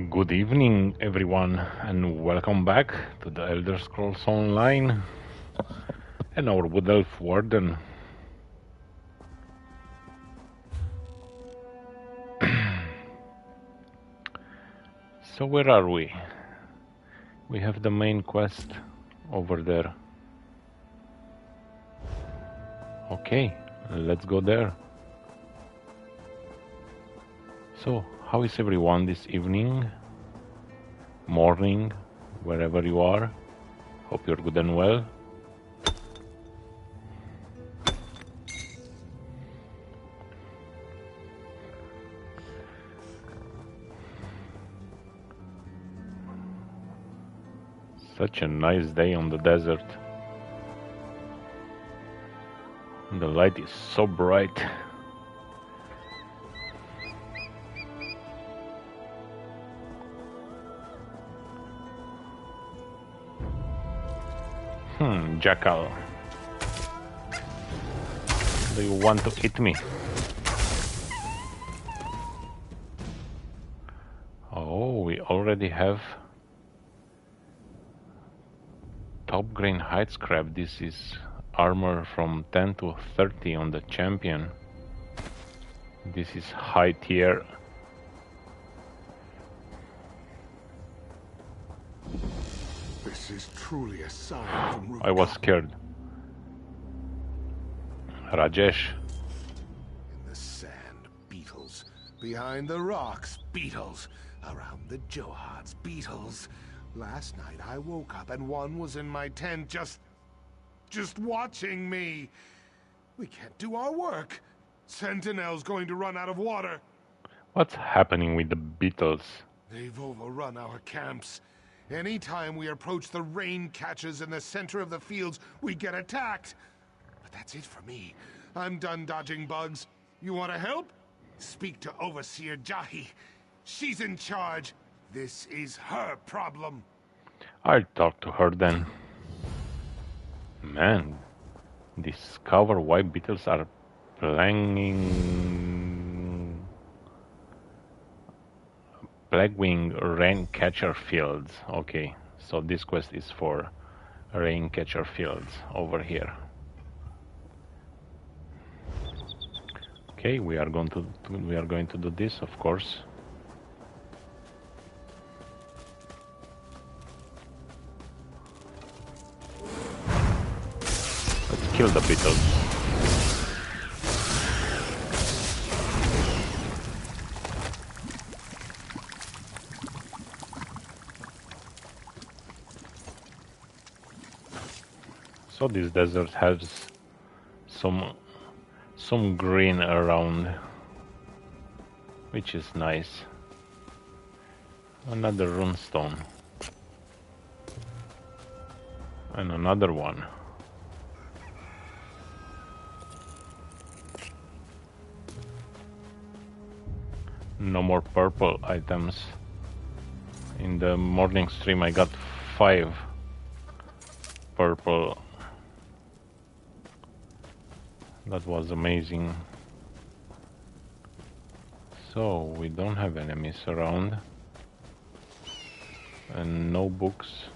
Good evening, everyone, and welcome back to the Elder Scrolls Online and our Wood Elf Warden. So where are we? We have the main quest over there. Okay, let's go there. So, how is everyone this evening? Morning, wherever you are? Hope you're good and well. Such a nice day on the desert. The light is so bright. Jackal. Do you want to eat me? Oh, we already have top grain hide scrap. This is armor from 10 to 30 on the champion. This is high tier. This is truly a sign from rooftop. I was scared. Rajesh. In the sand, beetles. Behind the rocks, beetles. Around the Johads, beetles. Last night I woke up and one was in my tent just watching me. We can't do our work. Sentinel's going to run out of water. What's happening with the beetles? They've overrun our camps. Anytime we approach the rain catches in the center of the fields, we get attacked. But that's it for me. I'm done dodging bugs. You want to help? Speak to Overseer Jahi. She's in charge. This is her problem. I'll talk to her then. Man, discover why beetles are plaguing rain catcher fields. Okay, so this quest is for rain catcher fields over here. Okay, we are going to do this, of course. Let's kill the beetles. So this desert has some green around, which is nice. Another runestone. And another one. No more purple items. In the morning stream I got 5 purple. That was amazing. So we don't have enemies around and no books.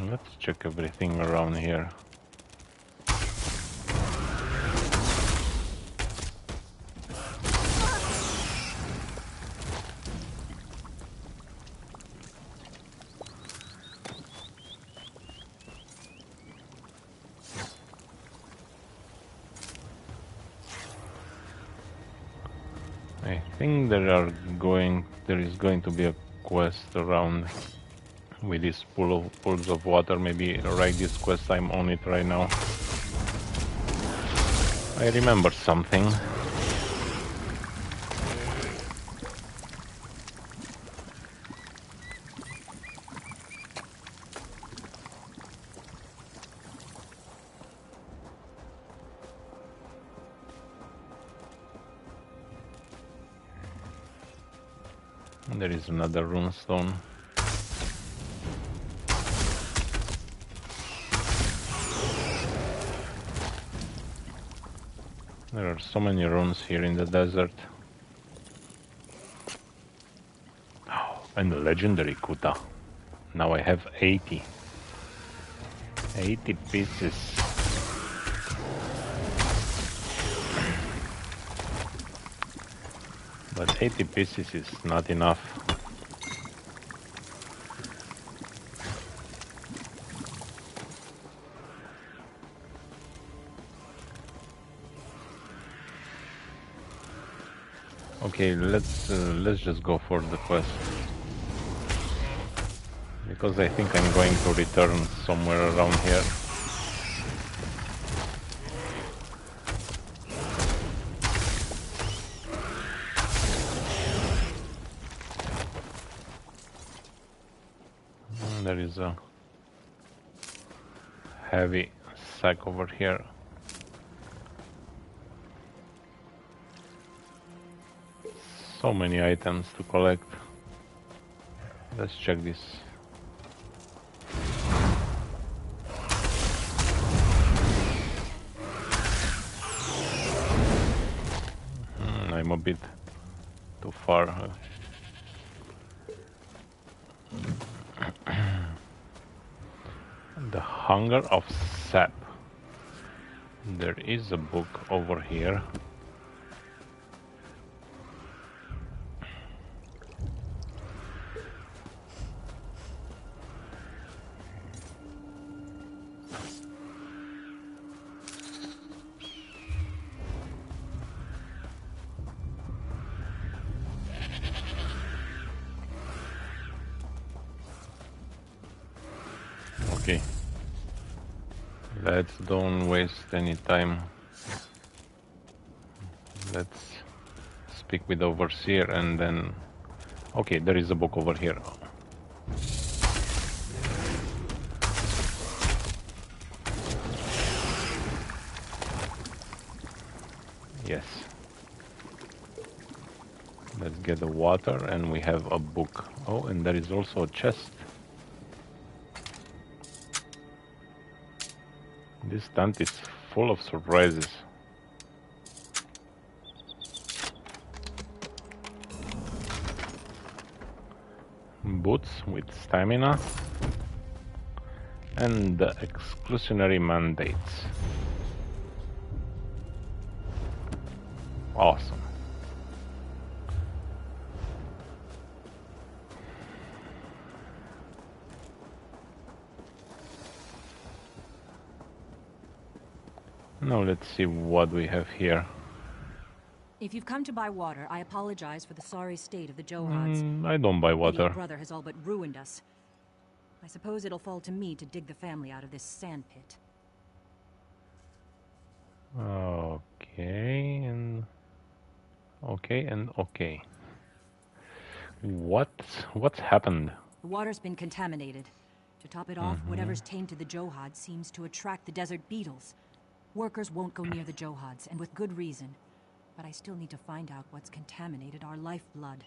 Let's check everything around here. I think there is going to be a quest around with these pools of water. Maybe right this quest, I'm on it right now. I remember something. There is another runestone. There are so many runes here in the desert. Oh, and the legendary Kuta. Now I have 80. 80 pieces. But 80 pieces is not enough. Okay, let's just go for the quest. Because I think I'm going to return somewhere around here. There is a heavy sack over here. So many items to collect. Let's check this. I'm a bit too far. The Hunger of Sap. There is a book over here. Okay. Let's don't waste any time. Let's speak with the overseer and then... Okay, there is a book over here. Yes. Let's get the water and we have a book. Oh, and there is also a chest. This tent is full of surprises. Boots with stamina and the exclusionary mandates. Awesome. Now let's see what we have here. If you've come to buy water, I apologize for the sorry state of the Johads. I don't buy water. Your brother has all but ruined us. I suppose it'll fall to me to dig the family out of this sand pit. Okay, and okay. What's happened? The water's been contaminated. To top it off, whatever's tainted the Johads seems to attract the desert beetles. Workers won't go near the Johads, and with good reason. But I still need to find out what's contaminated our lifeblood.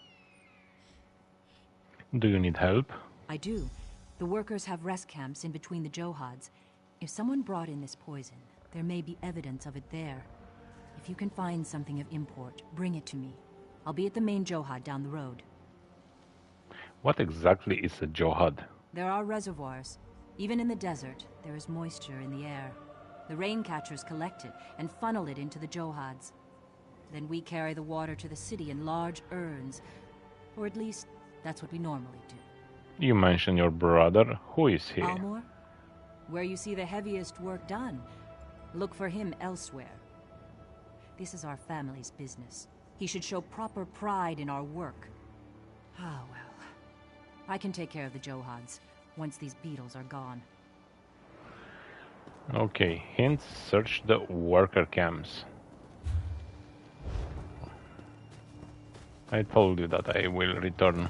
Do you need help? I do. The workers have rest camps in between the Johads. If someone brought in this poison, there may be evidence of it there. If you can find something of import, bring it to me. I'll be at the main Johad down the road. What exactly is a Johad? There are reservoirs. Even in the desert, there is moisture in the air. The rain catchers collect it and funnel it into the Johads. Then we carry the water to the city in large urns. Or at least, that's what we normally do. You mentioned your brother. Who is he? Almor? Where you see the heaviest work done, look for him elsewhere. This is our family's business. He should show proper pride in our work. Ah, well. I can take care of the Johads once these beetles are gone. Okay, hints, search the worker camps. I told you that I will return.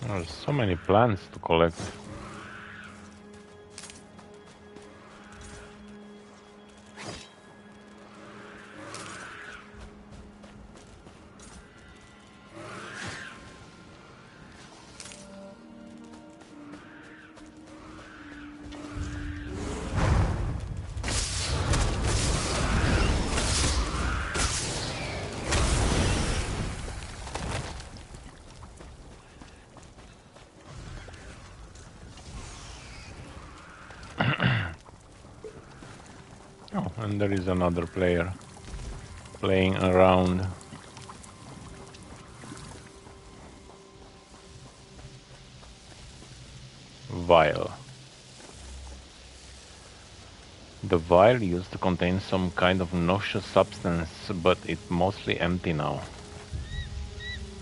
There's so many plants to collect. Oh, and there is another player playing around. Vial. The vial used to contain some kind of noxious substance, but it's mostly empty now.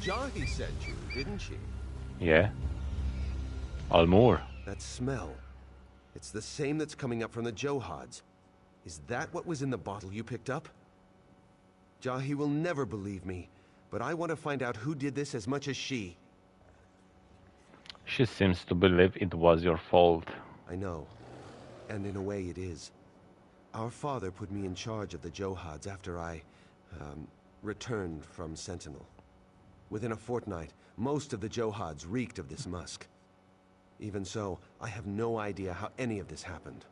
Jahi sent you, didn't she? Yeah. Almur. That smell. It's the same that's coming up from the Johads. Is that what was in the bottle you picked up? Jahi will never believe me, but I want to find out who did this as much as she. She seems to believe it was your fault. I know. And in a way it is. Our father put me in charge of the Johads after I, returned from Sentinel. Within a fortnight, most of the Johads reeked of this musk. Even so, I have no idea how any of this happened.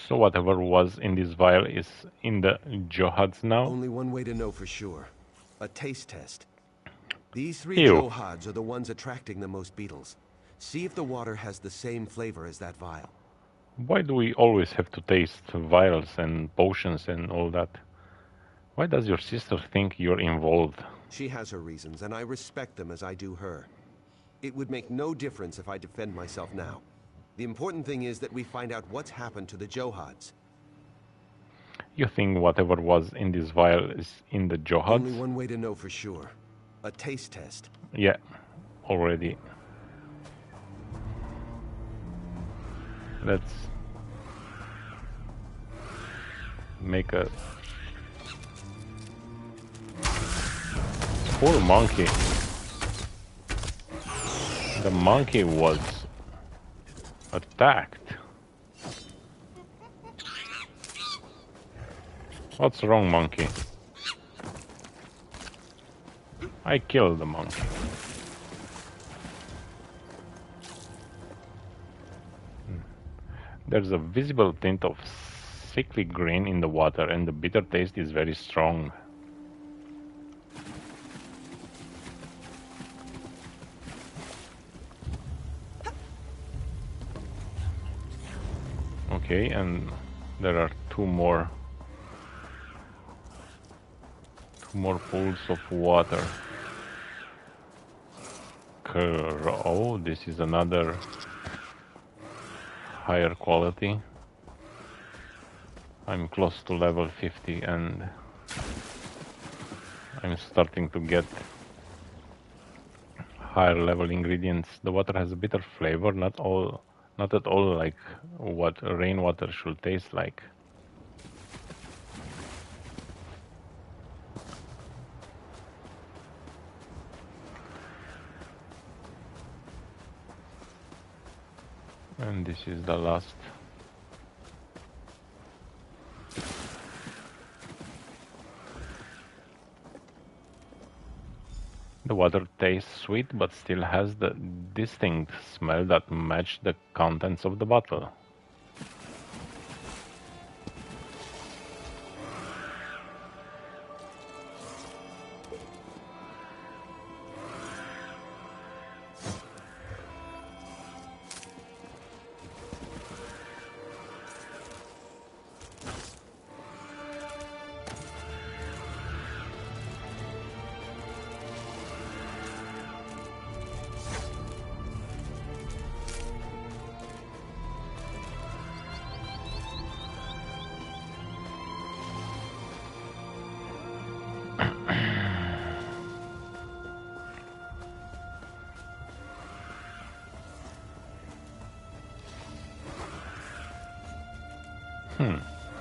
So whatever was in this vial is in the Johads now? Only one way to know for sure. A taste test. These three Ew. Johads are the ones attracting the most beetles. See if the water has the same flavor as that vial. Why do we always have to taste vials and potions and all that? Why does your sister think you're involved? She has her reasons, and I respect them as I do her. It would make no difference if I defend myself now. The important thing is that we find out what's happened to the Johads. You think whatever was in this vial is in the Johads? Only one way to know for sure. A taste test. Yeah, already. Let's make a poor monkey. The monkey was attacked. What's wrong, monkey? I killed the monkey. There's a visible tint of sickly green in the water, and the bitter taste is very strong. Okay, and there are two more pools of water. Oh, this is another higher quality. I'm close to level 50 and I'm starting to get higher level ingredients. The water has a bitter flavor, not at all like what rainwater should taste like. And this is the last. The water tastes sweet, but still has the distinct smell that matches the contents of the bottle.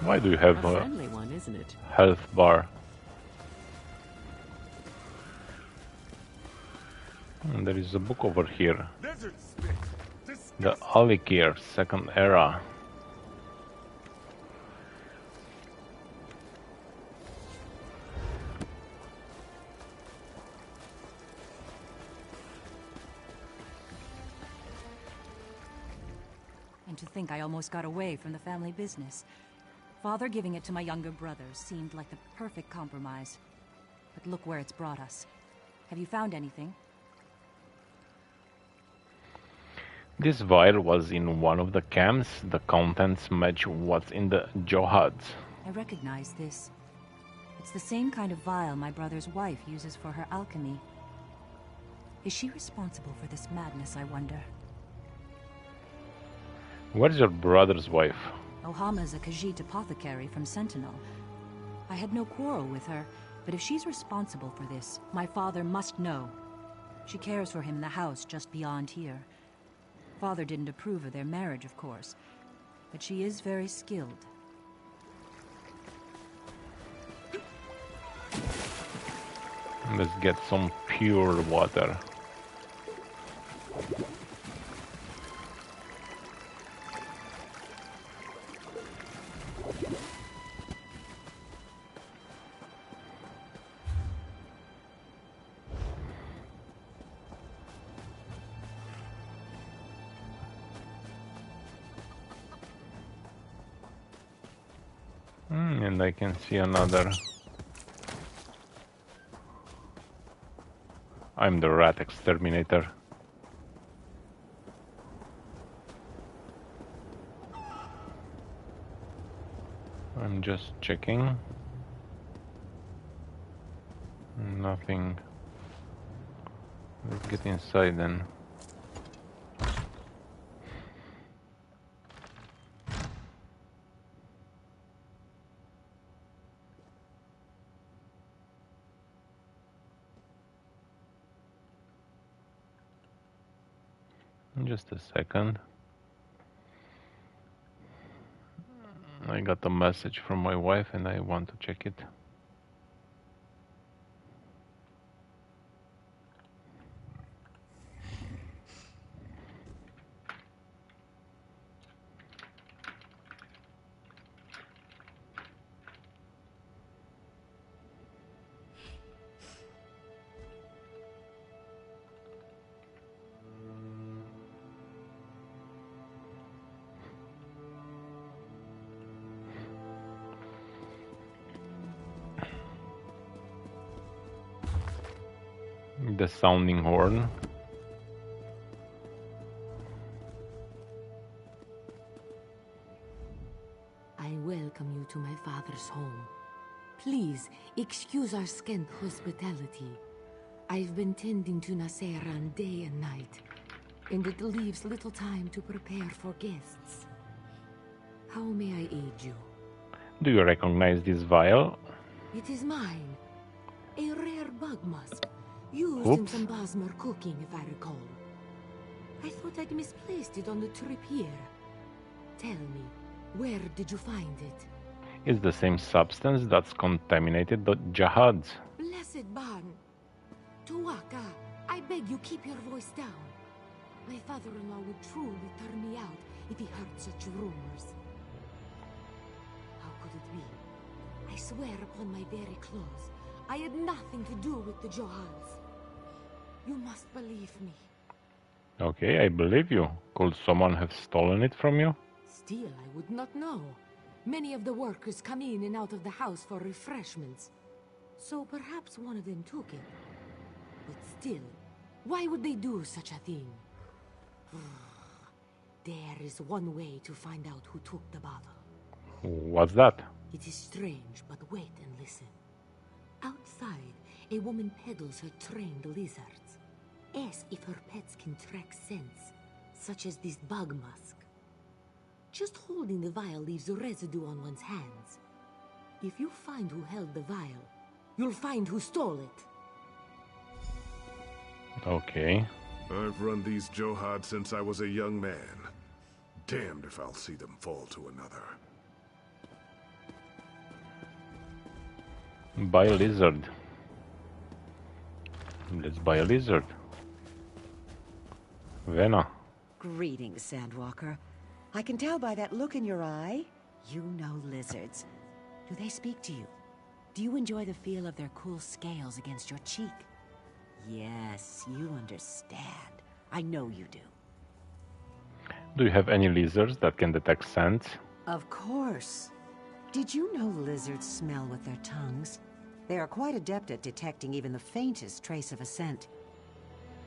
Why do you have a friendly one, isn't it? Health bar? And there is a book over here. Lizard spit. The Alikir, Second Era. And to think I almost got away from the family business. Father giving it to my younger brothers seemed like the perfect compromise. But look where it's brought us. Have you found anything? This vial was in one of the camps. The contents match what's in the Johads. I recognize this. It's the same kind of vial my brother's wife uses for her alchemy. Is she responsible for this madness, I wonder? Where's your brother's wife? Ohama's a Khajiit apothecary from Sentinel. I had no quarrel with her, but if she's responsible for this, my father must know. She cares for him in the house just beyond here. Father didn't approve of their marriage, of course, but she is very skilled. Let's get some pure water. And I can see another. I'm the rat exterminator. I'm just checking. Nothing. Let's get inside then. Just a second. I got a message from my wife and I want to check it. The sounding horn. I welcome you to my father's home. Please, excuse our scant hospitality. I've been tending to Naseran day and night, and it leaves little time to prepare for guests. How may I aid you? Do you recognize this vial? It is mine. A rare bug musk, used in Oops. some Basmer cooking, if I recall. I thought I'd misplaced it on the trip here. Tell me, where did you find it? It's the same substance that's contaminated the Jahads. Blessed Ban! Tuwaka, I beg you keep your voice down. My father-in-law would truly turn me out if he heard such rumors. How could it be? I swear upon my very clothes, I had nothing to do with the Johans. You must believe me. Okay, I believe you. Could someone have stolen it from you? Still, I would not know. Many of the workers come in and out of the house for refreshments. So perhaps one of them took it. But still, why would they do such a thing? There is one way to find out who took the bottle. What's that? It is strange, but wait and listen. Outside, a woman peddles her trained lizards. As if her pets can track scents, such as this bug musk. Just holding the vial leaves residue on one's hands. If you find who held the vial, you'll find who stole it. Okay. I've run these Johad since I was a young man. Damned if I'll see them fall to another. Buy a lizard. Let's buy a lizard. Vena. Greetings, Sandwalker. I can tell by that look in your eye, you know lizards. Do they speak to you? Do you enjoy the feel of their cool scales against your cheek? Yes, you understand. I know you do. Do you have any lizards that can detect scents? Of course. Did you know lizards smell with their tongues? They are quite adept at detecting even the faintest trace of a scent.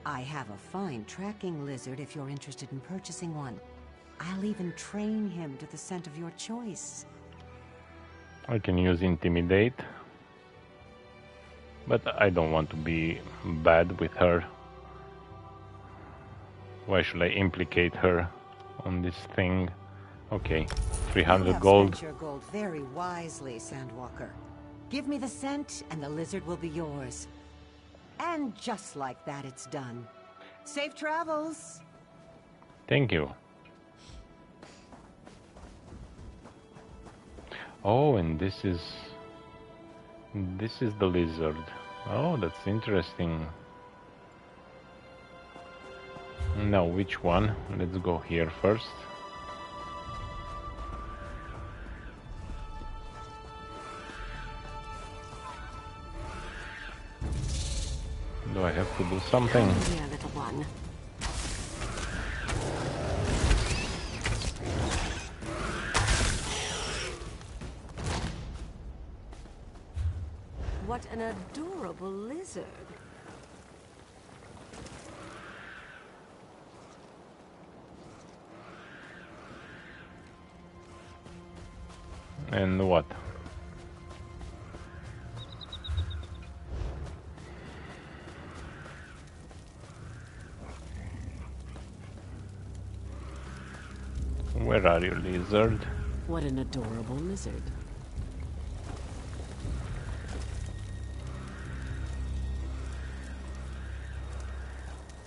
I have a fine tracking lizard if you're interested in purchasing one. I'll even train him to the scent of your choice. I can use Intimidate. But I don't want to be bad with her. Why should I implicate her on this thing? Okay, 300 gold. You have spent your gold very wisely, Sandwalker. Give me the scent, and the lizard will be yours. And just like that, it's done. Safe travels! Thank you. Oh, and this is the lizard. Oh, that's interesting. Now, which one? Let's go here first. Do I have to do something? Come here, little one. What an adorable lizard. And what? Where are you, lizard? What an adorable lizard.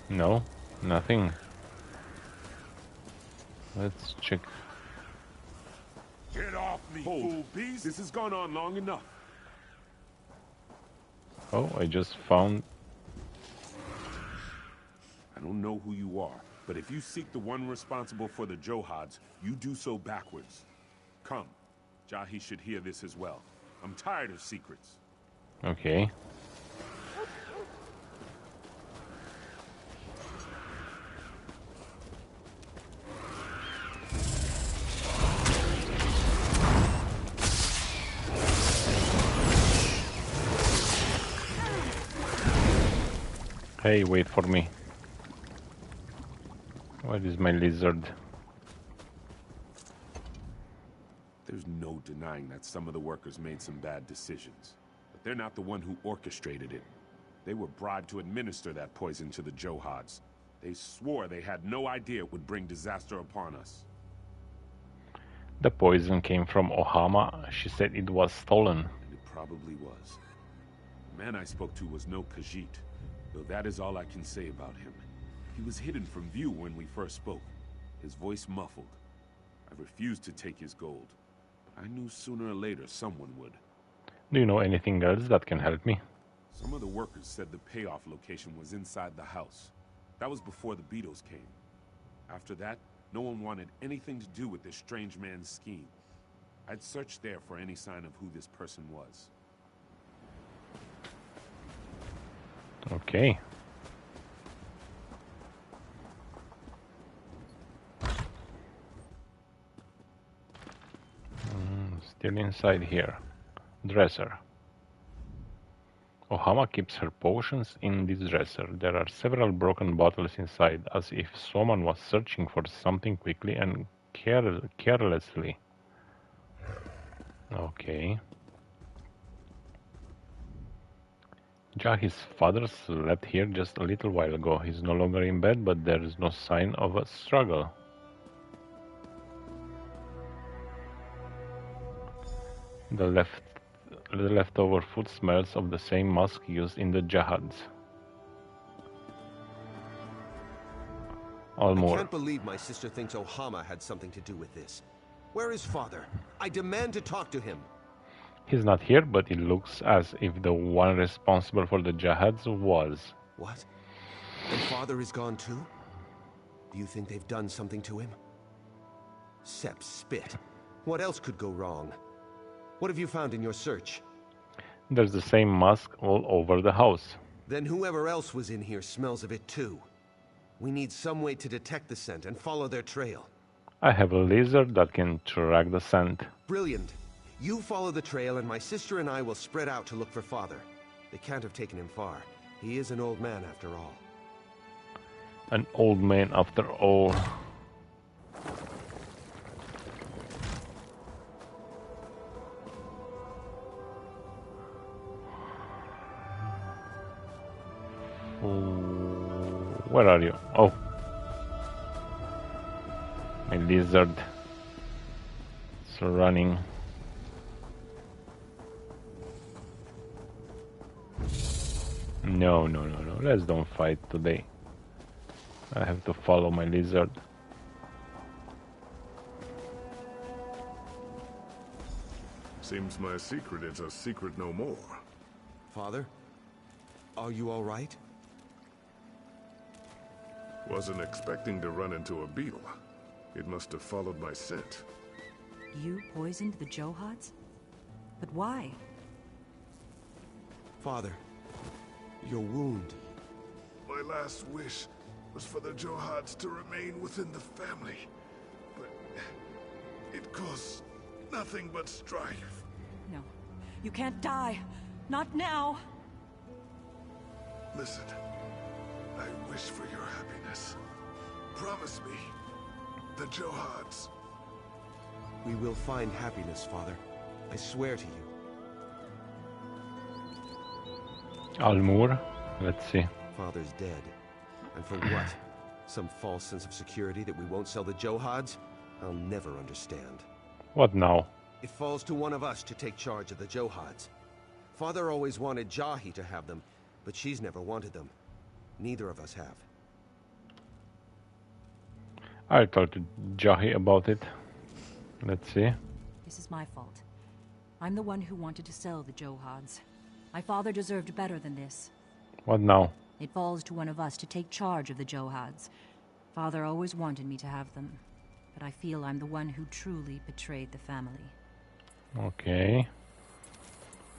No, nothing. Let's check. Get off me, fool beast! This has gone on long enough. Oh, I just found... I don't know who you are, but if you seek the one responsible for the Johads, you do so backwards. Come, Jahi should hear this as well. I'm tired of secrets. Okay. Hey, wait for me. Where is my lizard? There's no denying that some of the workers made some bad decisions. But they're not the one who orchestrated it. They were bribed to administer that poison to the Johads. They swore they had no idea it would bring disaster upon us. The poison came from Ohama. She said it was stolen. And it probably was. The man I spoke to was no Khajiit, though that is all I can say about him. He was hidden from view when we first spoke, his voice muffled. I refused to take his gold. I knew sooner or later someone would. Do you know anything else that can help me? Some of the workers said the payoff location was inside the house. That was before the beetles came. After that, no one wanted anything to do with this strange man's scheme. I'd searched there for any sign of who this person was. Okay. Still inside here. Dresser. Ohama keeps her potions in this dresser. There are several broken bottles inside, as if someone was searching for something quickly and carelessly. Okay. Jahi's father slept here just a little while ago. He's no longer in bed, but there is no sign of a struggle. The leftover food smells of the same musk used in the Jihads. I can't believe my sister thinks Ohama had something to do with this. Where is father? I demand to talk to him. He's not here, but it looks as if the one responsible for the Jihads was. What? And father is gone too? Do you think they've done something to him? Sepp spit. What else could go wrong? What have you found in your search? There's the same mask all over the house. Then whoever else was in here smells of it too. We need some way to detect the scent and follow their trail. I have a lizard that can track the scent. Brilliant. You follow the trail and my sister and I will spread out to look for Father. They can't have taken him far. He is an old man after all. An old man after all. Where are you? Oh. My lizard. It's running. No. Let's don't fight today. I have to follow my lizard. Seems my secret is a secret no more. Father? Are you all right? Wasn't expecting to run into a beetle. It must have followed my scent. You poisoned the Johads? But why? Father, your wound. My last wish was for the Johads to remain within the family. But it caused nothing but strife. No. You can't die. Not now. Listen, I wish for your happiness. Promise me, the Johads. We will find happiness, Father. I swear to you. Almur. Let's see. Father's dead. And for what? Some false sense of security that we won't sell the Johads? I'll never understand. What now? It falls to one of us to take charge of the Johads. Father always wanted Jahi to have them, but she's never wanted them. Neither of us have. I'll talk to Jahi about it. Let's see. This is my fault. I'm the one who wanted to sell the Johads. My father deserved better than this. What now? It falls to one of us to take charge of the Johads. Father always wanted me to have them, but I feel I'm the one who truly betrayed the family. Okay.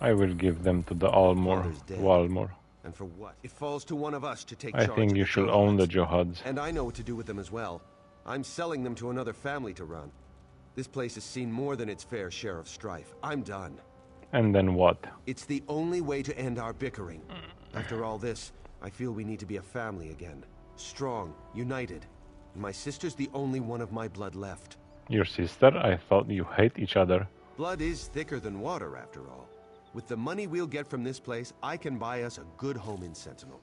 I will give them to the Almur. Father's dead. Walmur. And for what? It falls to one of us to take I charge think of you the should Johads. own the Johads. And I know what to do with them as well. I'm selling them to another family to run. This place has seen more than its fair share of strife. I'm done. And then what? It's the only way to end our bickering. After all this, I feel we need to be a family again. Strong, united. And my sister's the only one of my blood left. Your sister? I thought you hate each other. Blood is thicker than water, after all. With the money we'll get from this place, I can buy us a good home in Sentinel.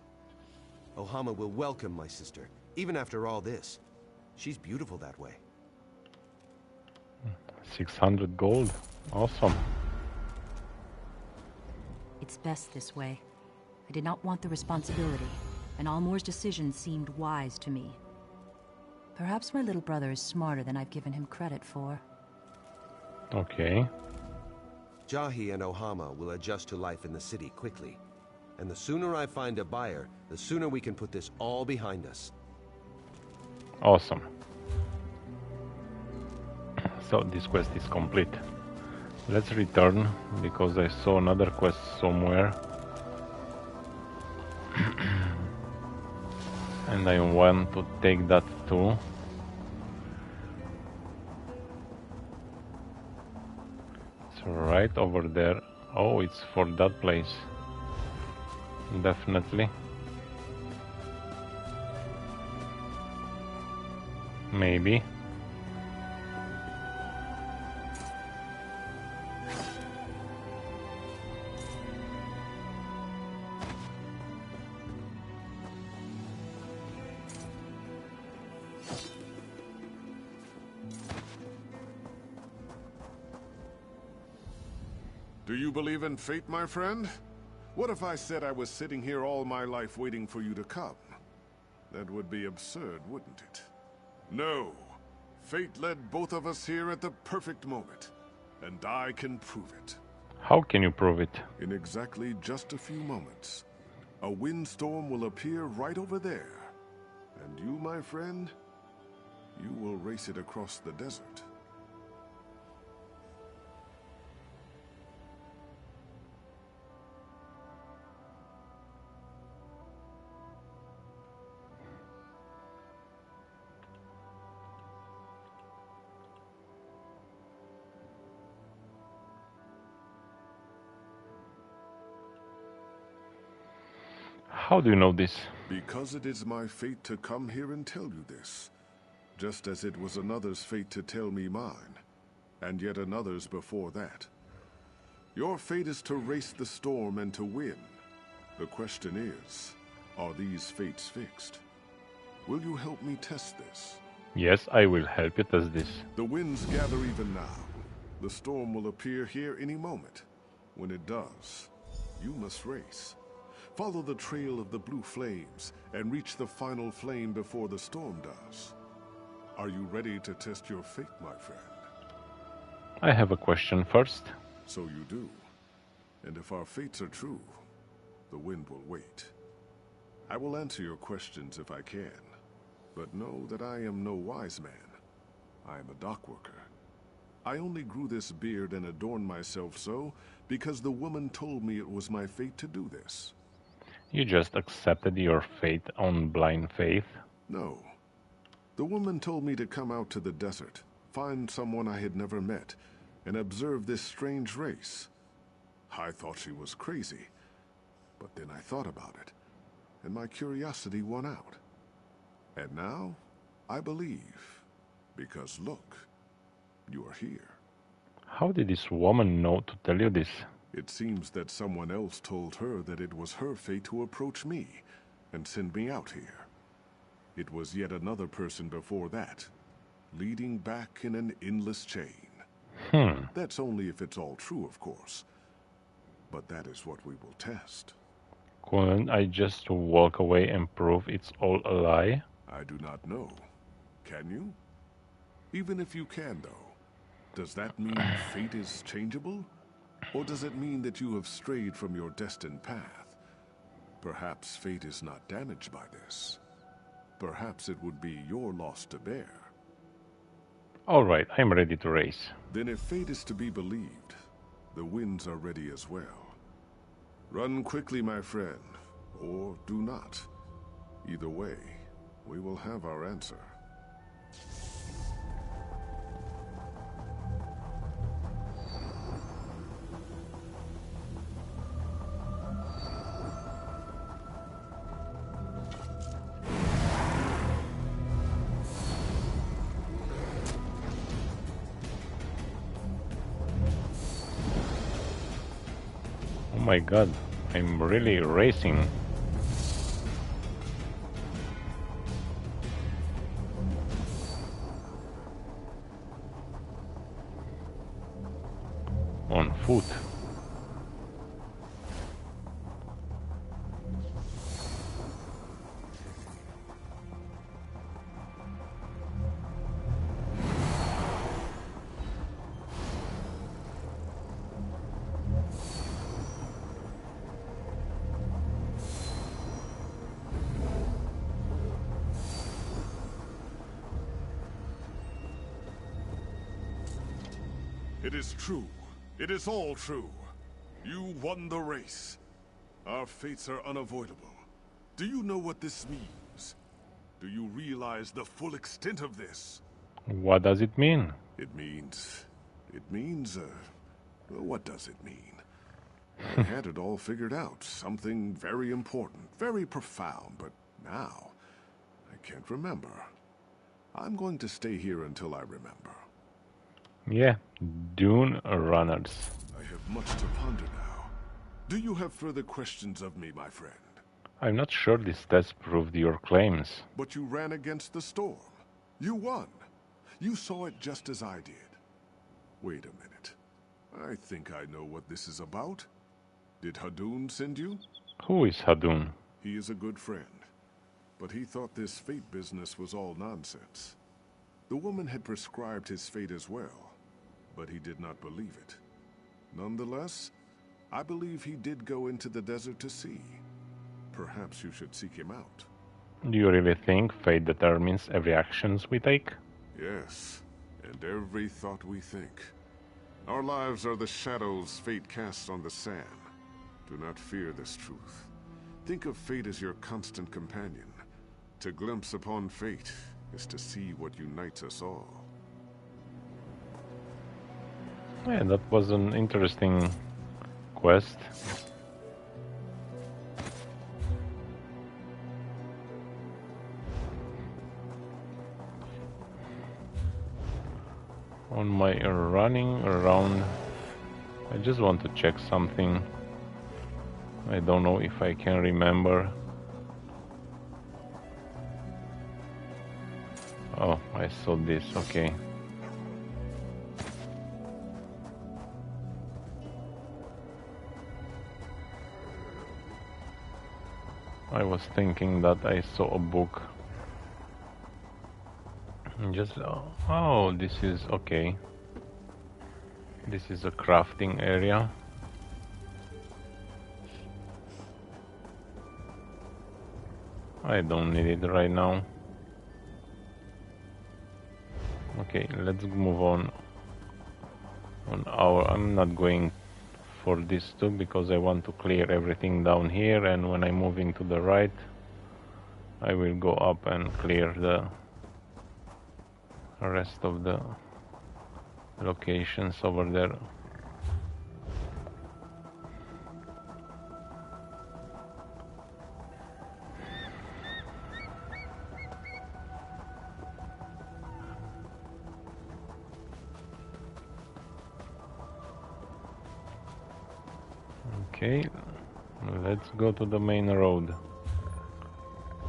Ohama will welcome my sister, even after all this. She's beautiful that way. 600 gold. Awesome. It's best this way. I did not want the responsibility, and Almor's decision seemed wise to me. Perhaps my little brother is smarter than I've given him credit for. Okay. Jahi and Ohama will adjust to life in the city quickly. And the sooner I find a buyer, the sooner we can put this all behind us. Awesome. So this quest is complete. Let's return, because I saw another quest somewhere. And I want to take that too. It's right over there. Oh, it's for that place. Definitely. Maybe. Do you believe in fate, my friend? What if I said I was sitting here all my life waiting for you to come? That would be absurd, wouldn't it? No. Fate led both of us here at the perfect moment. And I can prove it. How can you prove it? In exactly just a few moments, a windstorm will appear right over there. And you, my friend, You will race it across the desert. How do you know this? Because it is my fate to come here and tell you this. Just as it was another's fate to tell me mine, and yet another's before that. Your fate is to race the storm and to win. The question is, are these fates fixed? Will you help me test this? Yes, I will help you test this. The winds gather even now. The storm will appear here any moment. When it does, you must race. Follow the trail of the blue flames and reach the final flame before the storm does. Are you ready to test your fate, my friend? I have a question first. So you do. And if our fates are true, the wind will wait. I will answer your questions if I can, but know that I am no wise man. I am a dock worker. I only grew this beard and adorned myself so because the woman told me it was my fate to do this. You just accepted your fate on blind faith? No. The woman told me to come out to the desert, find someone I had never met, and observe this strange race. I thought she was crazy, but then I thought about it, and my curiosity won out. And now, I believe, because look, you are here. How did this woman know to tell you this? It seems that someone else told her that it was her fate to approach me and send me out here. It was yet another person before that, leading back in an endless chain. That's only if it's all true, of course. But that is what we will test. Couldn't I just walk away and prove it's all a lie? I do not know. Can you? Even if you can, though, does that mean fate is changeable? Or does it mean that you have strayed from your destined path? Perhaps fate is not damaged by this. Perhaps it would be your loss to bear. All right, I'm ready to race. Then if fate is to be believed, the winds are ready as well. Run quickly, my friend, or do not. Either way, we will have our answer. Oh my god, I'm really racing. On foot. It is true. It is all true. You won the race. Our fates are unavoidable. Do you know what this means? Do you realize the full extent of this? What does it mean? It means... what does it mean? I had it all figured out. Something very important, very profound, but now I can't remember. I'm going to stay here until I remember. Yeah, Dune Runners. I have much to ponder now. Do you have further questions of me, my friend? I'm not sure this test proved your claims. But you ran against the storm. You won. You saw it just as I did. Wait a minute. I think I know what this is about. Did Hadun send you? Who is Hadun? He is a good friend. But he thought this fate business was all nonsense. The woman had prescribed his fate as well, but he did not believe it. Nonetheless, I believe he did go into the desert to see. Perhaps you should seek him out. Do you really think fate determines every actions we take? Yes, and every thought we think. Our lives are the shadows fate casts on the sand. Do not fear this truth. Think of fate as your constant companion. To glimpse upon fate is to see what unites us all. Yeah, that was an interesting quest. On my running around, I just want to check something. I don't know if I can remember. Oh, I saw this, okay. I was thinking that I saw a book. Just, oh, this is, okay. This is a crafting area. I don't need it right now. Okay, let's move on our, I'm not going for this too because I want to clear everything down here, and when I'm moving to the right I will go up and clear the rest of the locations over there. Okay, let's go to the main road.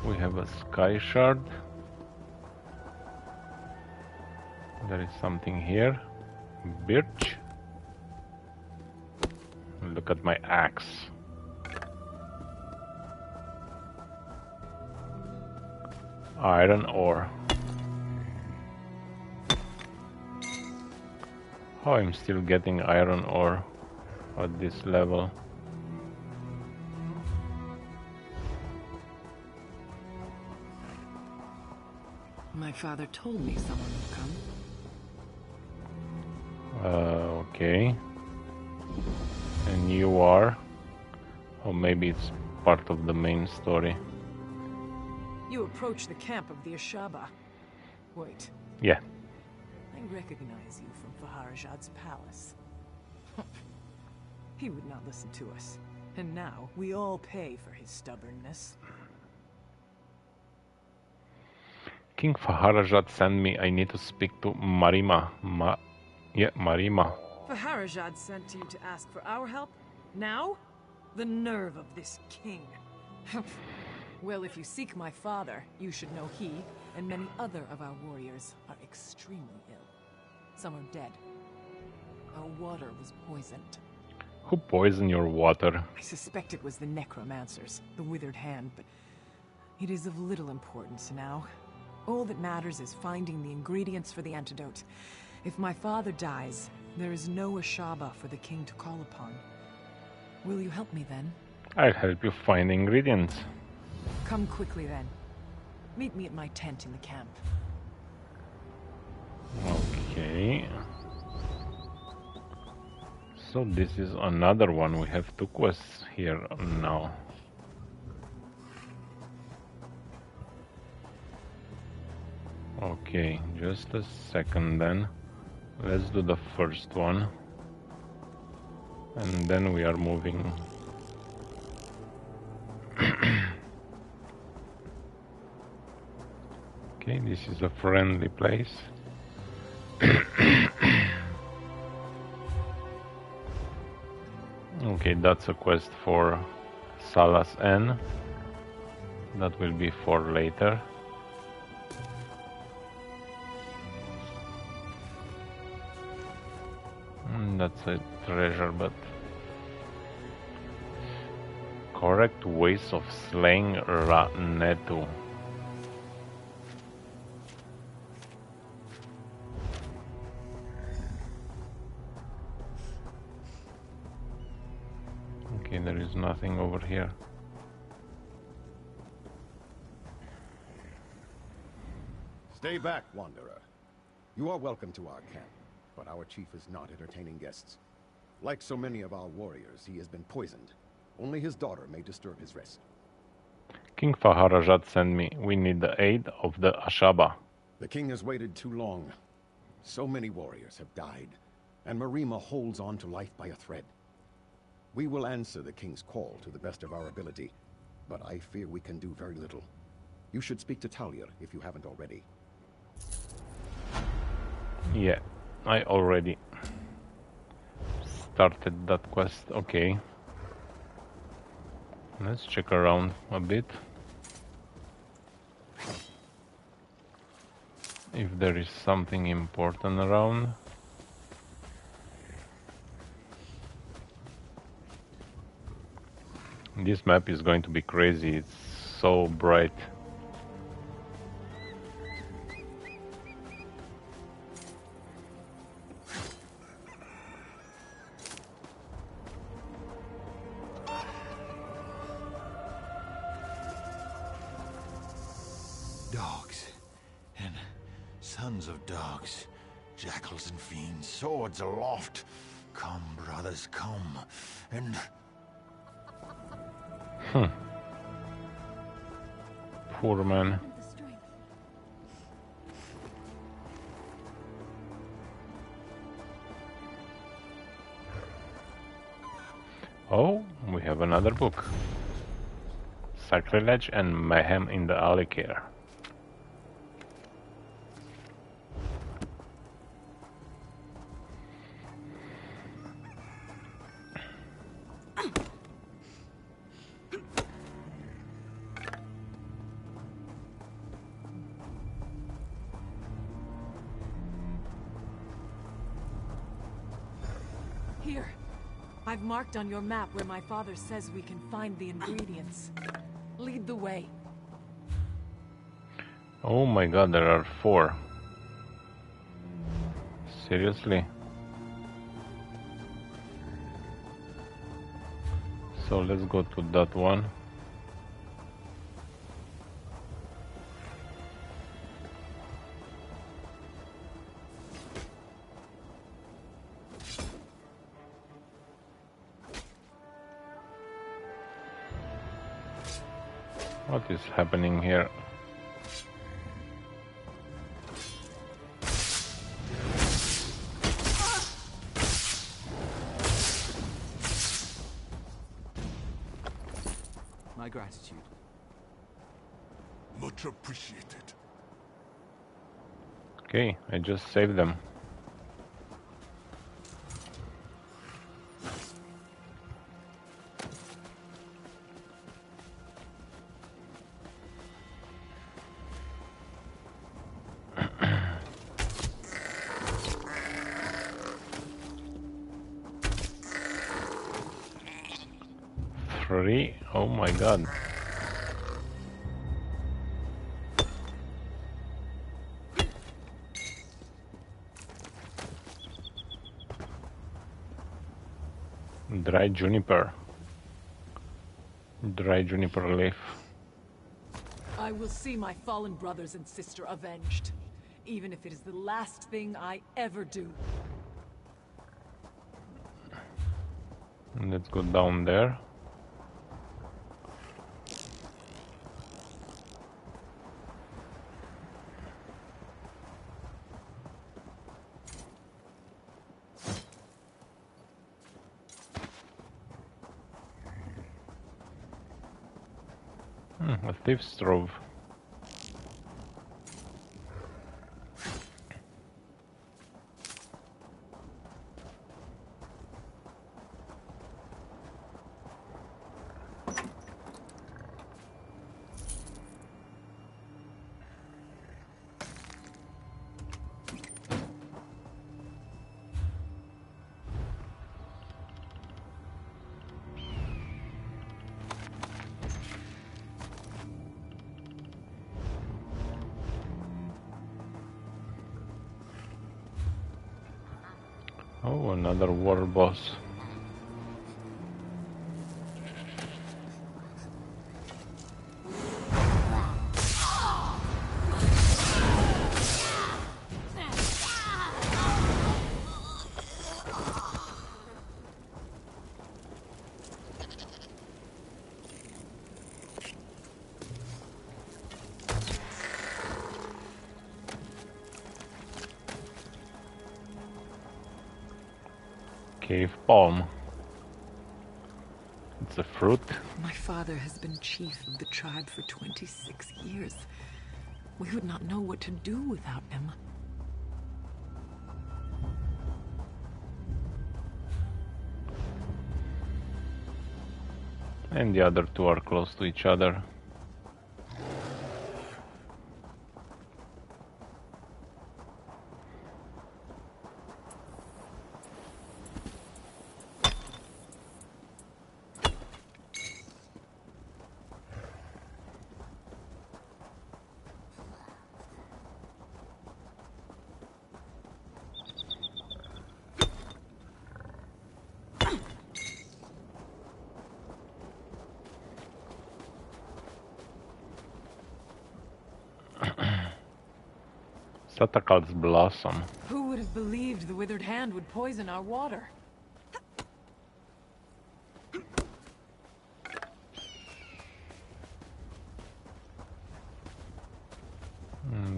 We have a sky shard. There is something here. Birch. Look at my axe. Iron ore. Oh, I'm still getting iron ore at this level. My father told me someone would come. Okay. And you are? Or maybe it's part of the main story. You approach the camp of the Ashaba. Wait. Yeah. I recognize you from Faharajad's palace. He would not listen to us. And now, we all pay for his stubbornness. King Faharajad sent me. I need to speak to Marima. Marima. Faharajad sent you to ask for our help? Now? The nerve of this king. Well, if you seek my father, you should know he and many other of our warriors are extremely ill. Some are dead. Our water was poisoned. Who poisoned your water? I suspect it was the necromancers, the withered hand, but it is of little importance now. All that matters is finding the ingredients for the antidote. If my father dies, there is no Ashaba for the king to call upon. Will you help me then? I'll help you find ingredients. Come quickly then. Meet me at my tent in the camp. Okay. So this is another one. We have 2 quests here now. Okay, just a second then. Let's do the first one. And then we are moving. Okay, this is a friendly place. Okay, that's a quest for Salas N. That will be for later. That's a treasure, but correct ways of slaying Ra-Netu. Okay, there is nothing over here. Stay back, Wanderer. You are welcome to our camp, but our chief is not entertaining guests. Like so many of our warriors, he has been poisoned. Only his daughter may disturb his rest. King Faharajat sent me. We need the aid of the Ashaba. The king has waited too long. So many warriors have died, and Marima holds on to life by a thread. We will answer the king's call to the best of our ability, but I fear we can do very little. You should speak to Talia if you haven't already. Yeah, I already started that quest. Okay. Let's check around a bit. If there is something important around. This map is going to be crazy. It's so bright. Dogs and sons of dogs, jackals and fiends, swords aloft. Come, brothers, come, and... Poor man. Oh, we have another book. Sacrilege and Mayhem in the Alikir. Here. I've marked on your map where my father says we can find the ingredients. Lead the way. Oh my god, there are 4. Seriously? So let's go to that one. What is happening here? My gratitude. Much appreciated. Okay, I just saved them. Oh my god. Dry juniper. Dry juniper leaf. I will see my fallen brothers and sister avenged, even if it is the last thing I ever do. Let's go down there. A thief's trove. Oh, another water boss. Cave palm. It's a fruit. My father has been chief of the tribe for 26 years. We would not know what to do without him. And the other two are close to each other. Satakal's blossom. Who would have believed the withered hand would poison our water?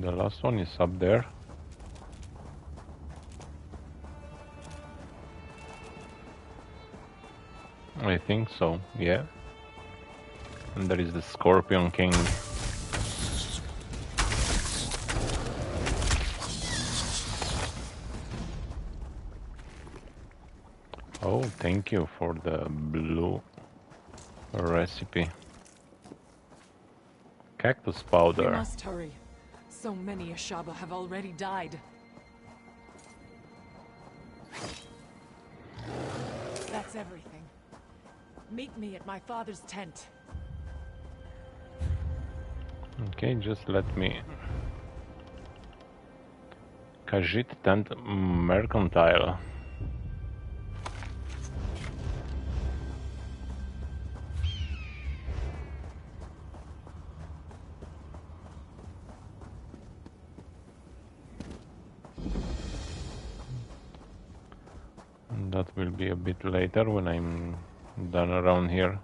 The last one is up there. I think so, yeah. And there is the Scorpion King. Oh, thank you for the blue recipe. Cactus powder. We must hurry. So many Ashaba have already died. That's everything. Meet me at my father's tent. Okay, just let me... Khajiit Tent Mercantile. That will be a bit later when I'm done around here.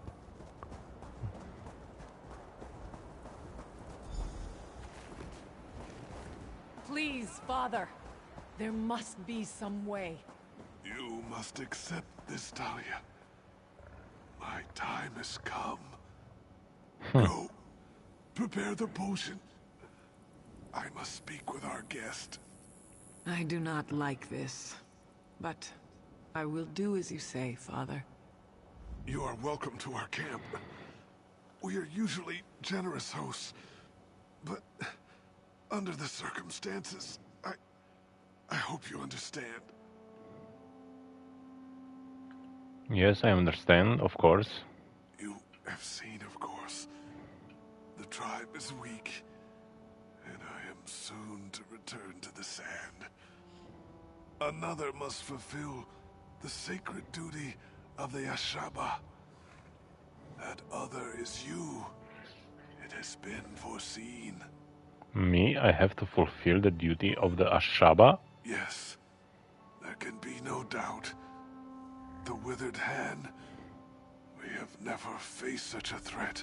Please, Father. There must be some way. You must accept this, Talia. My time has come. Go. Prepare the potion. I must speak with our guest. I do not like this, but I will do as you say, Father. You are welcome to our camp. We are usually generous hosts, but under the circumstances, I hope you understand. Yes, I understand, of course. You have seen, of course. The tribe is weak, and I am soon to return to the sand. Another must fulfill the sacred duty of the Ashaba. That other is you. It has been foreseen. Me, I have to fulfill the duty of the Ashaba? Yes, there can be no doubt. The withered hand, we have never faced such a threat.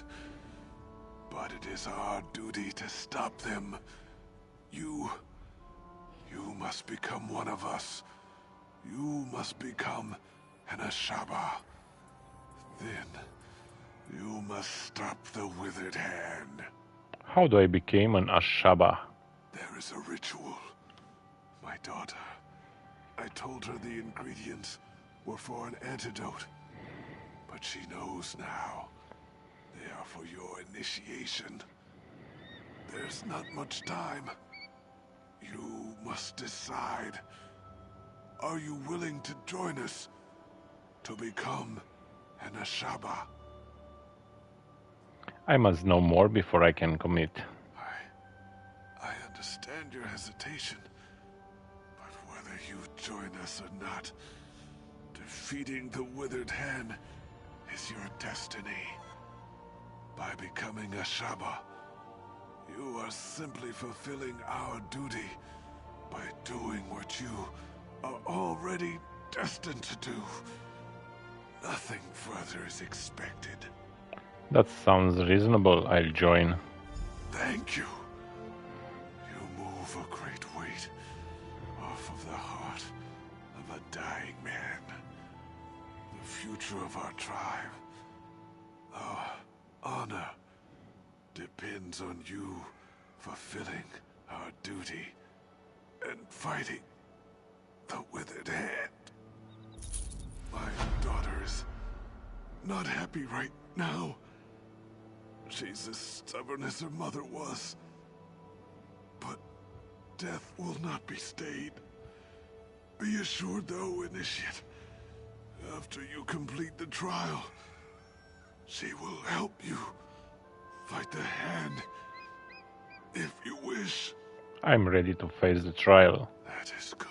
But it is our duty to stop them. You must become one of us. You must become an Ashaba. Then, you must stop the withered hand. How do I become an Ashaba? There is a ritual. My daughter, I told her the ingredients were for an antidote. But she knows now. They are for your initiation. There's not much time. You must decide. Are you willing to join us to become an Ashaba? I must know more before I can commit. I understand your hesitation, but whether you join us or not, defeating the withered hand is your destiny. By becoming Ashaba, you are simply fulfilling our duty by doing what you are already destined to do. Nothing further is expected. That sounds reasonable. I'll join. Thank you. You move a great weight off of the heart of a dying man. future of our tribe. Our honor depends on you fulfilling our duty and fighting the withered hand. My daughter is not happy right now. She's as stubborn as her mother was. But death will not be stayed. Be assured, though, Initiate, after you complete the trial, she will help you fight the hand, if you wish. I'm ready to face the trial. That is good.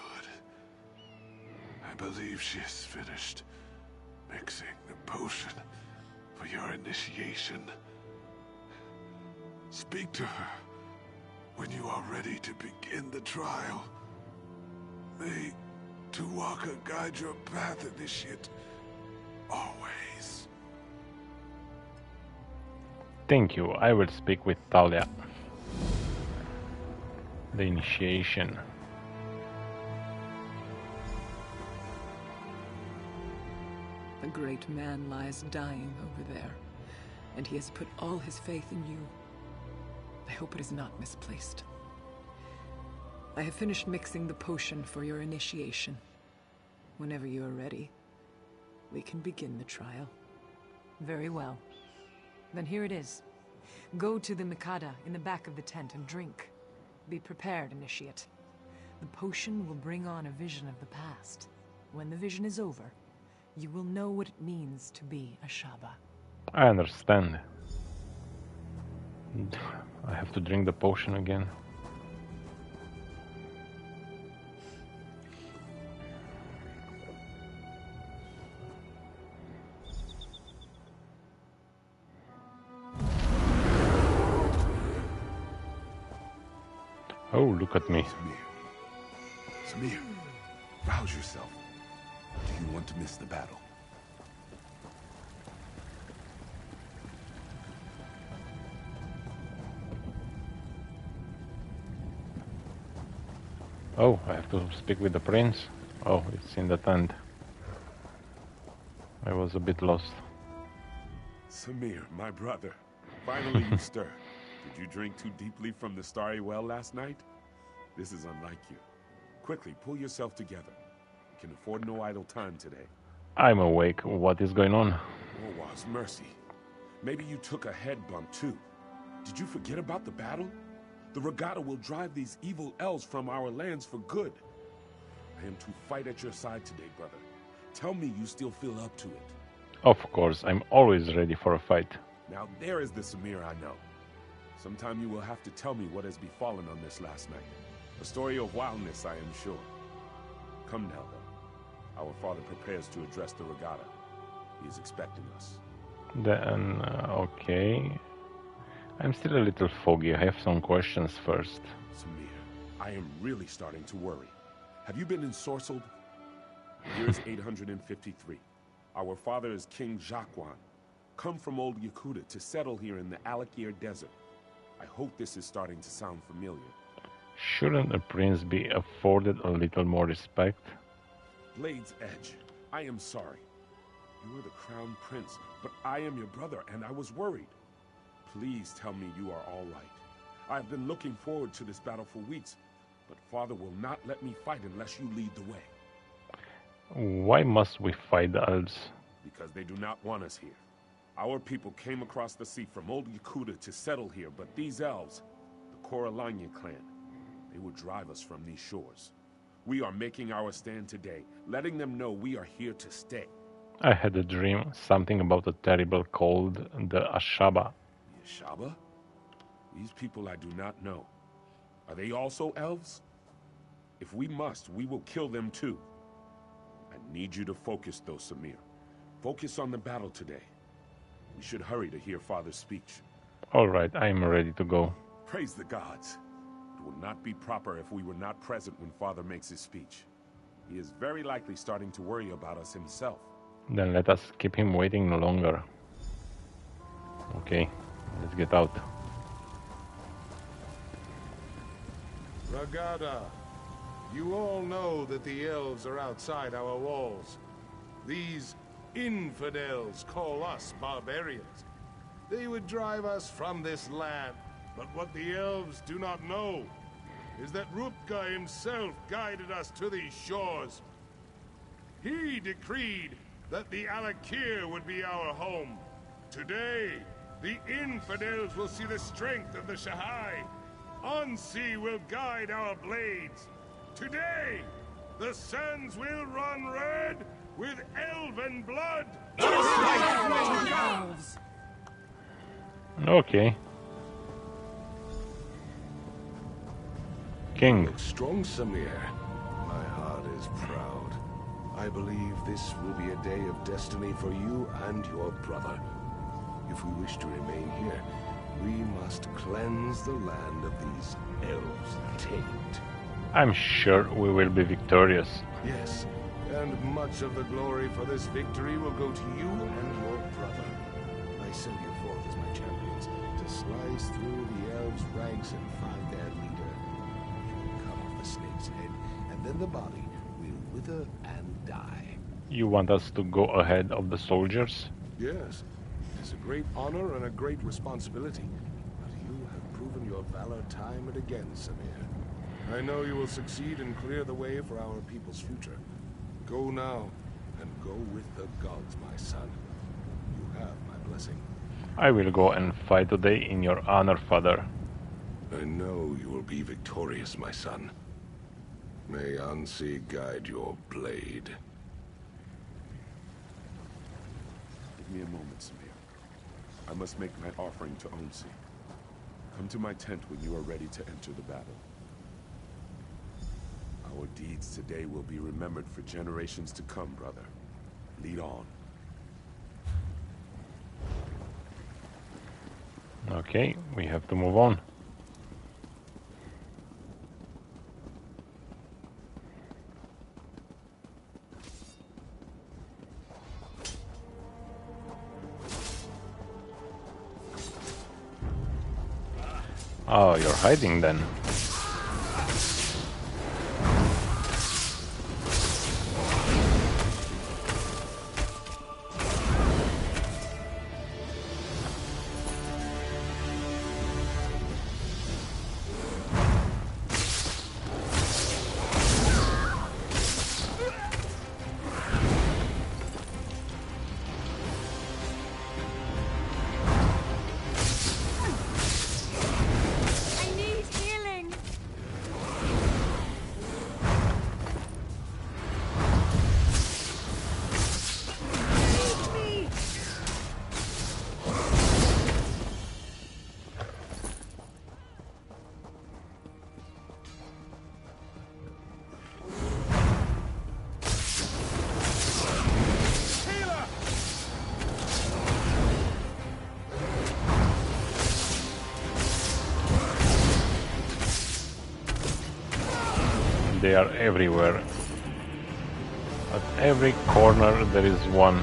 I believe she is finished mixing the potion for your initiation. Speak to her when you are ready to begin the trial. May Tuwaka guide your path, Initiate. Always. Thank you. I will speak with Talia. The initiation. The great man lies dying over there, and he has put all his faith in you. I hope it is not misplaced. I have finished mixing the potion for your initiation. Whenever you are ready, we can begin the trial. Very well. Then here it is. Go to the Mikada in the back of the tent and drink. Be prepared, Initiate. The potion will bring on a vision of the past. When the vision is over, you will know what it means to be a Shaba. I understand. I have to drink the potion again. Oh, look at me. Samir, rouse yourself. Do you want to miss the battle? Oh, I have to speak with the prince? Oh, it's in the tent. I was a bit lost. Samir, my brother. Finally you stir. Did you drink too deeply from the starry well last night? This is unlike you. Quickly, pull yourself together. You can afford no idle time today. I'm awake. What is going on? Warwaz, mercy. Maybe you took a head bump too. Did you forget about the battle? The regatta will drive these evil elves from our lands for good. I am to fight at your side today, brother. Tell me you still feel up to it. Of course, I'm always ready for a fight. Now there is the Samir I know. Sometime you will have to tell me what has befallen on this last night. A story of wildness, I am sure. Come now, though. Our father prepares to address the regatta. He is expecting us. Then, okay. I'm still a little foggy. I have some questions first. Samir, I am really starting to worry. Have you been ensorcelled? Year is 853. Our father is King Jacquan, come from old Yakuta to settle here in the Alakir Desert. I hope this is starting to sound familiar. Shouldn't a prince be afforded a little more respect? Blade's Edge, I am sorry. You are the crown prince, but I am your brother, and I was worried. Please tell me you are all right. I have been looking forward to this battle for weeks, but father will not let me fight unless you lead the way. Why must we fight the elves? Because they do not want us here. Our people came across the sea from old Yakuta to settle here, but these elves, the Koralanya clan, they would drive us from these shores. We are making our stand today, letting them know we are here to stay. I had a dream, something about a terrible cold, the Ashaba. The Ashaba? These people I do not know. Are they also elves? If we must, we will kill them too. I need you to focus though, Samir. Focus on the battle today. We should hurry to hear Father's speech. Alright, I am ready to go. Praise the gods. It would not be proper if we were not present when Father makes his speech. He is very likely starting to worry about us himself. Then let us keep him waiting no longer. Okay, let's get out. Regatta, you all know that the elves are outside our walls. These infidels call us barbarians. They would drive us from this land, but what the elves do not know is that Rupka himself guided us to these shores. He decreed that the Alakir would be our home. Today, the infidels will see the strength of the Shahai. Ansi will guide our blades. Today, the sands will run red with elven blood. Okay. King. Look strong, Samir. My heart is proud. I believe this will be a day of destiny for you and your brother. If we wish to remain here, we must cleanse the land of these elves' taint. I'm sure we will be victorious. Yes, and much of the glory for this victory will go to you and your brother. I send you forth as my champions to slice through the elves' ranks and find their leader. You will cut off the snake's head, and then the body will wither and die. You want us to go ahead of the soldiers? Yes, it is a great honor and a great responsibility. But you have proven your valor time and again, Samir. I know you will succeed and clear the way for our people's future. Go now, and go with the gods, my son. You have my blessing. I will go and fight today in your honor, father. I know you will be victorious, my son. May Ansi guide your blade. Give me a moment, Samir. I must make my offering to Ansi. Come to my tent when you are ready to enter the battle. Our deeds today will be remembered for generations to come, brother. Lead on. Okay, we have to move on. Oh, you're hiding then. They are everywhere. At every corner there is one.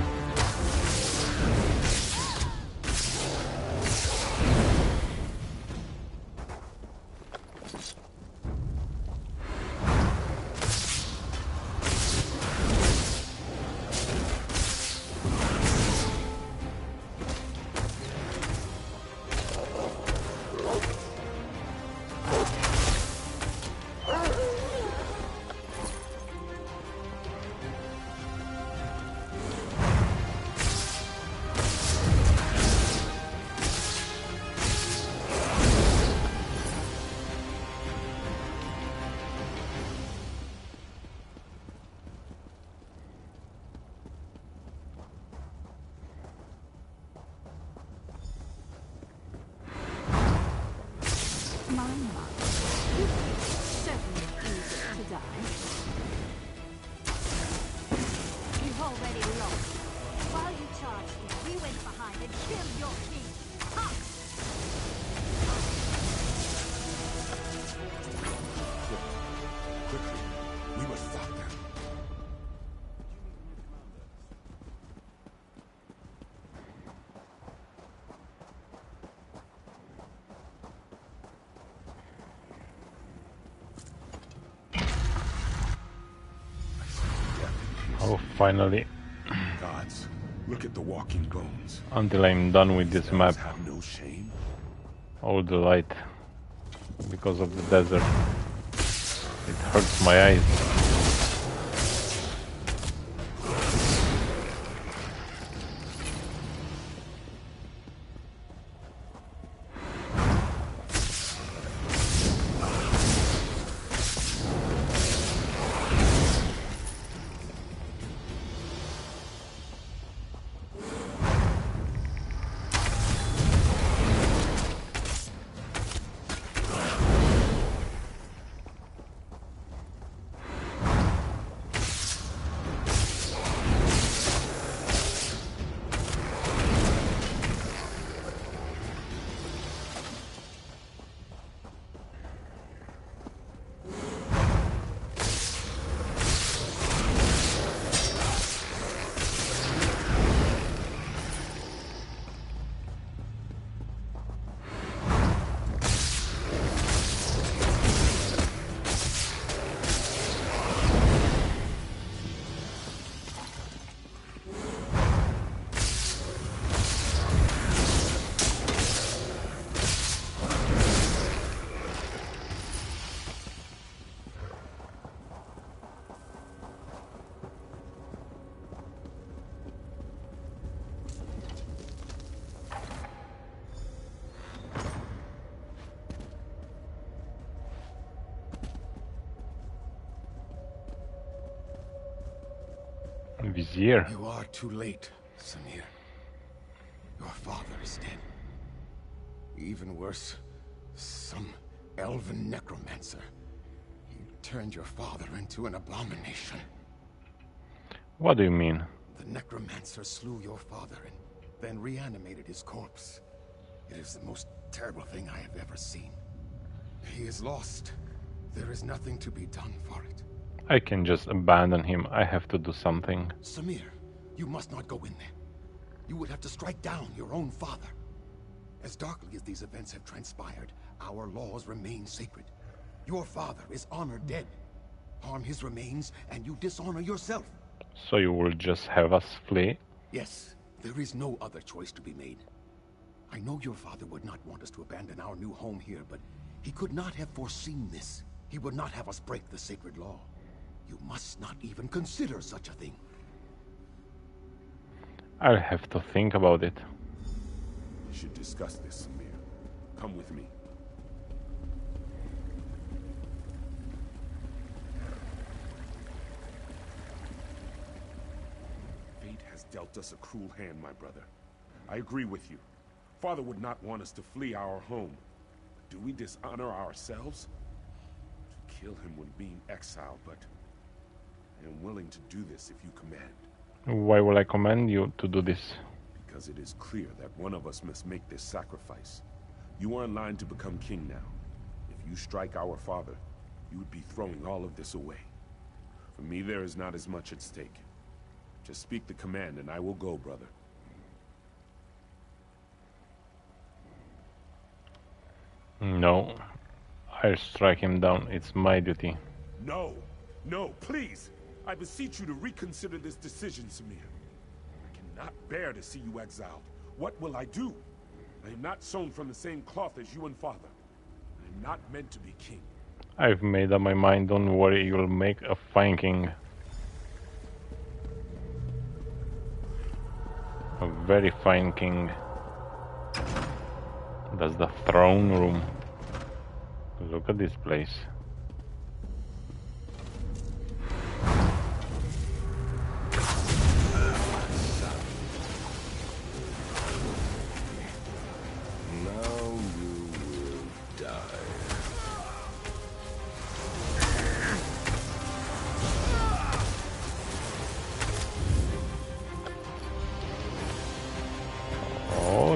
Oh, finally. Gods, Look at the walking bones. Until I'm done with this map. Have no shame. All the light. Because of the desert. It hurts my eyes. Vizier. You are too late, Samir. Your father is dead. Even worse, some elven necromancer. He turned your father into an abomination. What do you mean? The necromancer slew your father and then reanimated his corpse. It is the most terrible thing I have ever seen. He is lost. There is nothing to be done for it. I can just abandon him. I have to do something. Samir, you must not go in there. You would have to strike down your own father. As darkly as these events have transpired, our laws remain sacred. Your father is honored dead. Harm his remains, and you dishonor yourself. So you will just have us flee? Yes, there is no other choice to be made. I know your father would not want us to abandon our new home here, but he could not have foreseen this. He would not have us break the sacred law. You must not even consider such a thing. I'll have to think about it. We should discuss this, Samir. Come with me. Fate has dealt us a cruel hand, my brother. I agree with you. Father would not want us to flee our home. Do we dishonor ourselves? To kill him would mean exile, but I am willing to do this if you command. Why will I command you to do this? Because it is clear that one of us must make this sacrifice. You are in line to become king now. If you strike our father, you would be throwing all of this away. For me, there is not as much at stake. Just speak the command and I will go, brother. No. I'll strike him down. It's my duty. No! No, please! I beseech you to reconsider this decision, Samir. I cannot bear to see you exiled. What will I do? I am not sewn from the same cloth as you and father. I am not meant to be king. I've made up my mind. Don't worry, you'll make a fine king. A very fine king. That's the throne room. Look at this place.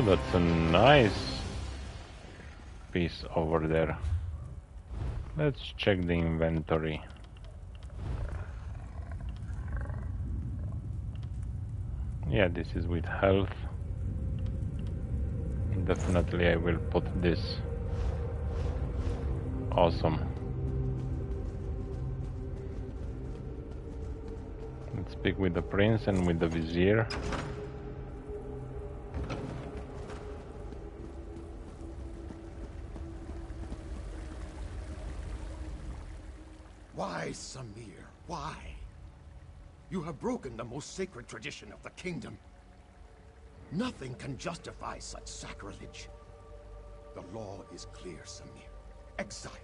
That's a nice piece over there. Let's check the inventory. Yeah, this is with health. Definitely I will put this. Awesome. Let's speak with the prince and with the vizier. Why, Samir? Why? You have broken the most sacred tradition of the kingdom. Nothing can justify such sacrilege. The law is clear, Samir. Exile.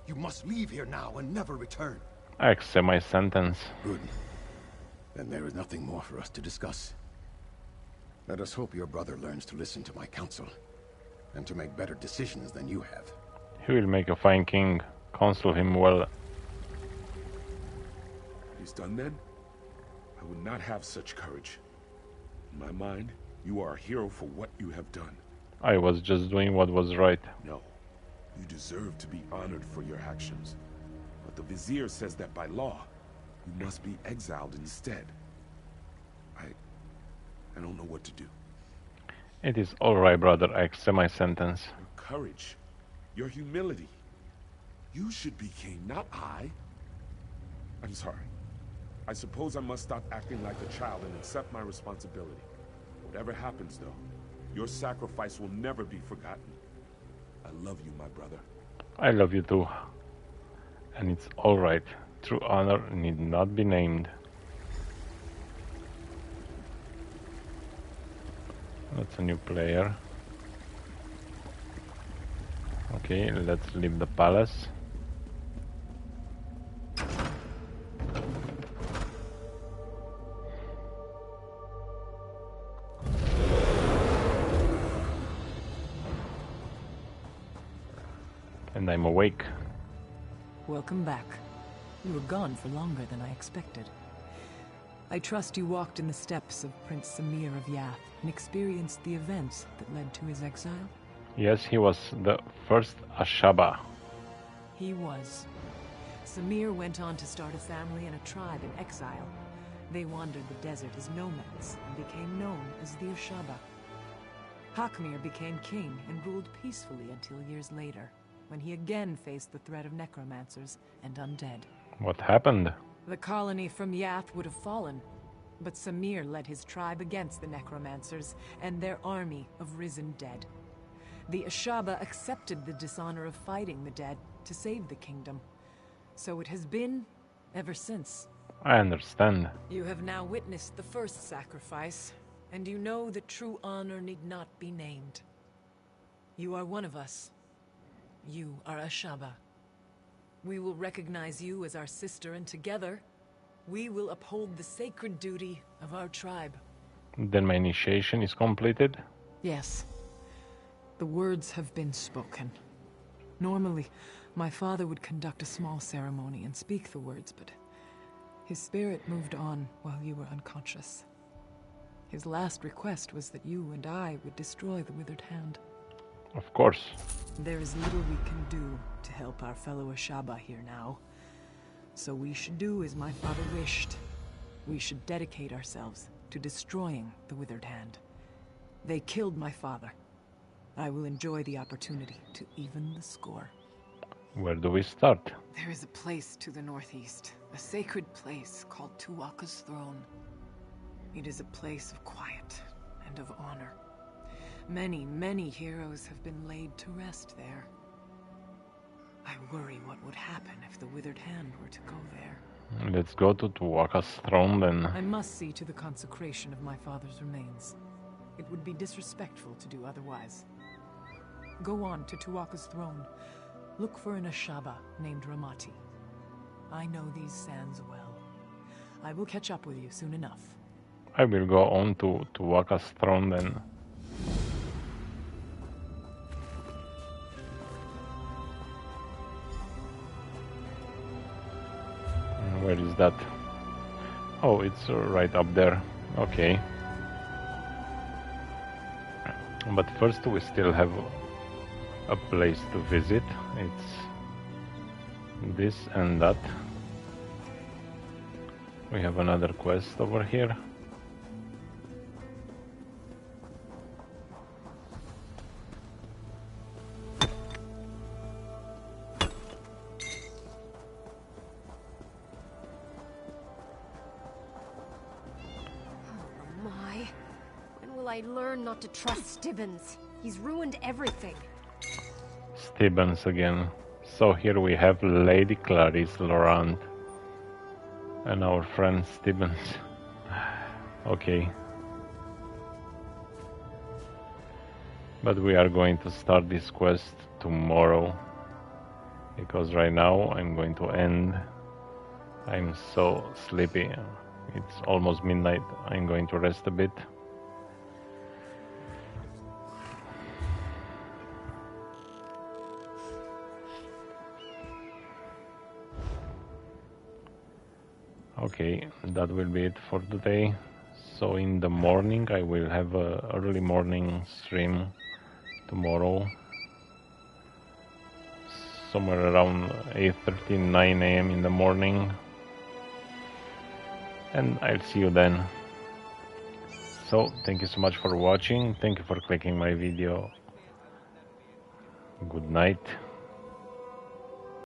You must leave here now and never return. I accept my sentence. Good. Then there is nothing more for us to discuss. Let us hope your brother learns to listen to my counsel, and to make better decisions than you have. He will make a fine king. Counsel him well. He's done then? I would not have such courage. In my mind, you are a hero for what you have done. I was just doing what was right. No. You deserve to be honored for your actions. But the Vizier says that by law, you must be exiled instead. I don't know what to do. It is alright, brother. I accept my sentence. Your courage. Your humility. You should be king, not I. I'm sorry. I suppose I must stop acting like a child and accept my responsibility. Whatever happens, though, your sacrifice will never be forgotten. I love you, my brother. I love you too. And it's alright. True honor need not be named. That's a new player. Okay, let's leave the palace. And I'm awake. Welcome back. You were gone for longer than I expected. I trust you walked in the steps of Prince Samir of Yath and experienced the events that led to his exile? Yes, he was the first Ashaba. He was. Samir went on to start a family and a tribe in exile. They wandered the desert as nomads and became known as the Ashaba. Hakmir became king and ruled peacefully until years later, when he again faced the threat of necromancers and undead. What happened? The colony from Yath would have fallen, but Samir led his tribe against the necromancers and their army of risen dead. The Ashaba accepted the dishonor of fighting the dead to save the kingdom. So it has been ever since. I understand. You have now witnessed the first sacrifice, and you know that true honor need not be named. You are one of us. You are Ashaba. We will recognize you as our sister, and together, we will uphold the sacred duty of our tribe. Then my initiation is completed? Yes. The words have been spoken. Normally, my father would conduct a small ceremony and speak the words, but his spirit moved on while you were unconscious. His last request was that you and I would destroy the Withered Hand. Of course. There is little we can do to help our fellow Ashaba here now. So we should do as my father wished. We should dedicate ourselves to destroying the Withered Hand. They killed my father. I will enjoy the opportunity to even the score. Where do we start? There is a place to the northeast, a sacred place called Tuwaka's Throne. It is a place of quiet and of honor. Many, many heroes have been laid to rest there. I worry what would happen if the Withered Hand were to go there. Let's go to Tuwaka's Throne then. I must see to the consecration of my father's remains. It would be disrespectful to do otherwise. Go on to Tuwaka's Throne. Look for an Ashaba named Ramati. I know these sands well. I will catch up with you soon enough. I will go on to Tuwaka's Throne then. Where is that? Oh, it's right up there. Okay. But first we still have a place to visit. It's this and that. We have another quest over here. I learn not to trust Stibbons. He's ruined everything. Stibbons again. So here we have Lady Clarice Laurent and our friend Stevens. Okay. But we are going to start this quest tomorrow, because right now I'm going to end. I'm so sleepy. It's almost midnight. I'm going to rest a bit. Okay, that will be it for today. So in the morning I will have a early morning stream tomorrow, somewhere around 8:30, 9 a.m. in the morning, and I'll see you then. So thank you so much for watching. Thank you for clicking my video. Good night.